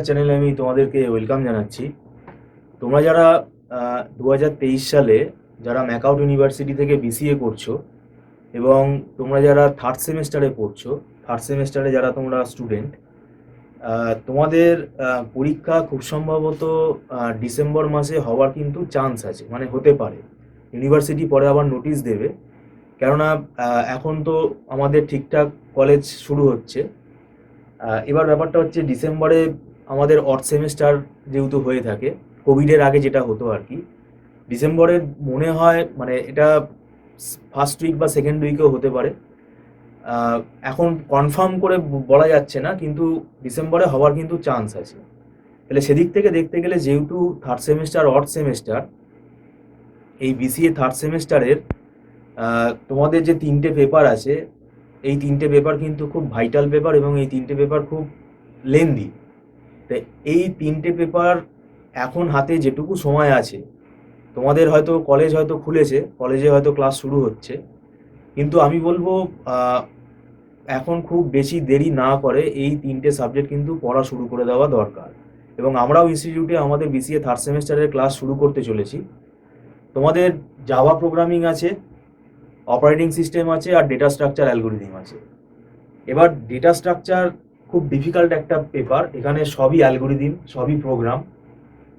চ্যানেলে আমি তোমাদেরকে ওয়েলকাম জানাচ্ছি। তোমরা যারা 2023 সালে যারা ম্যাকাউট ইউনিভার্সিটি থেকে বিসিএ করছো এবং তোমরা যারা থার্ড সেমেস্টারে পড়ছো, থার্ড সেমেস্টারে যারা তোমরা স্টুডেন্ট, তোমাদের পরীক্ষা খুব সম্ভবত ডিসেম্বর মাসে হওয়ার কিন্তু চান্স আছে, মানে হতে পারে। ইউনিভার্সিটি পরে আবার নোটিশ দেবে, কেননা এখন তো আমাদের ঠিকঠাক কলেজ শুরু হচ্ছে। এবার ব্যাপারটা হচ্ছে ডিসেম্বরে আমাদের অড সেমেস্টার যেহেতু হয়ে থাকে, কোভিডের আগে যেটা হতো আর কি, ডিসেম্বরে মনে হয় মানে এটা ফার্স্ট উইক বা সেকেন্ড উইকেও হতে পারে, এখন কনফার্ম করে বলা যাচ্ছে না, কিন্তু ডিসেম্বরে হওয়ার কিন্তু চান্স আছে। তাহলে সেদিক থেকে দেখতে গেলে যেহেতু থার্ড সেমেস্টার অড সেমেস্টার, এই বিসিএ থার্ড সেমেস্টারের তোমাদের যে 3টে পেপার আছে, এই 3টে পেপার কিন্তু খুব ভাইটাল পেপার এবং এই 3টে পেপার খুব লেন্দি। তো এই 3টে পেপার এখন হাতে যেটুকু সময় আছে, তোমাদের হয়তো কলেজ হয়তো খুলেছে, কলেজে হয়তো ক্লাস শুরু হচ্ছে, কিন্তু আমি বলবো এখন খুব বেশি দেরি না করে এই 3টে সাবজেক্ট কিন্তু পড়া শুরু করে দেওয়া দরকার। এবং আমরাও ইনস্টিটিউটে আমাদের বিসিএ থার্ড সেমেস্টারের ক্লাস শুরু করতে চলেছি। তোমাদের জাভা প্রোগ্রামিং আছে, অপারেটিং সিস্টেম আছে, আর ডেটা স্ট্রাকচার অ্যালগোরিদম আছে। এবার ডেটা স্ট্রাকচার খুব ডিফিকাল্ট একটা পেপার, এখানে সবই অ্যালগোরিদম, সবই প্রোগ্রাম,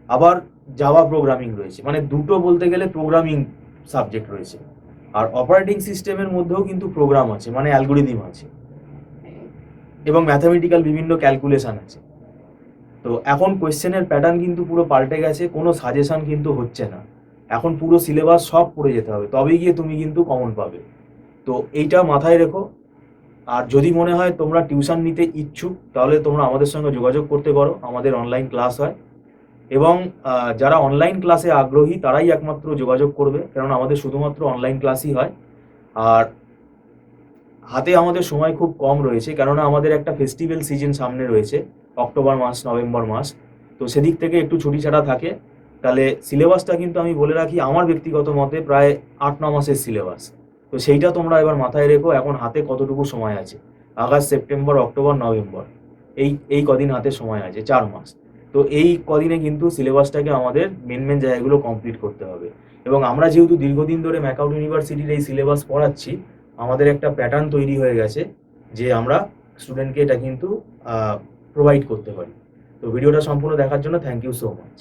আবার জাভা প্রোগ্রামিং রয়েছে, মানে দুটো বলতে গেলে প্রোগ্রামিং সাবজেক্ট রয়েছে। আর অপারেটিং সিস্টেমের মধ্যেও কিন্তু প্রোগ্রাম আছে, মানে অ্যালগোরিদম আছে, এবং ম্যাথামেটিক্যাল বিভিন্ন ক্যালকুলেশন আছে। তো এখন কোয়েশ্চেনের প্যাটার্ন কিন্তু পুরো পাল্টে গেছে, কোনো সাজেশন কিন্তু হচ্ছে না, এখন পুরো সিলেবাস সব পড়ে যেতে হবে, তবেই গিয়ে তুমি কিন্তু কমন পাবে। তো এইটা মাথায় রেখো। আর যদি মনে হয় তোমরা টিউশন নিতে ইচ্ছুক, তাহলে তোমরা আমাদের সঙ্গে যোগাযোগ করতে পারো, আমাদের অনলাইন ক্লাস হয়। এবং যারা অনলাইন ক্লাসে আগ্রহী তারাই একমাত্র যোগাযোগ করবে, কারণ আমাদের শুধুমাত্র অনলাইন ক্লাসই হয়। আর হাতে আমাদের সময় খুব কম রয়েছে, কেননা আমাদের একটা ফেস্টিভ্যাল সিজন সামনে রয়েছে, অক্টোবর মাস, নভেম্বর মাস। তো সেদিক থেকে একটু ছুটি ছাড়া থাকে। তাহলে সিলেবাসটা কিন্তু আমি বলে রাখি, আমার ব্যক্তিগত মতে প্রায় 8-9 মাসের সিলেবাস। তো সেইটা তোমরা এবার মাথায় রেখো, এখন হাতে কতটুকু সময় আছে। আগস্ট, সেপ্টেম্বর, অক্টোবর, নভেম্বর, এই কদিন হাতে সময় আছে, 4 মাস। তো এই কদিনে কিন্তু সিলেবাসটাকে আমাদের মেন জায়গাগুলো কমপ্লিট করতে হবে। এবং আমরা যেহেতু দীর্ঘদিন ধরে ম্যাকাউট ইউনিভার্সিটির এই সিলেবাস পড়াচ্ছি, আমাদের একটা প্যাটার্ন তৈরি হয়ে গেছে যে আমরা স্টুডেন্টকে এটা কিন্তু প্রোভাইড করতে পারি। তো ভিডিওটা সম্পূর্ণ দেখার জন্য থ্যাংক ইউ সো মাচ।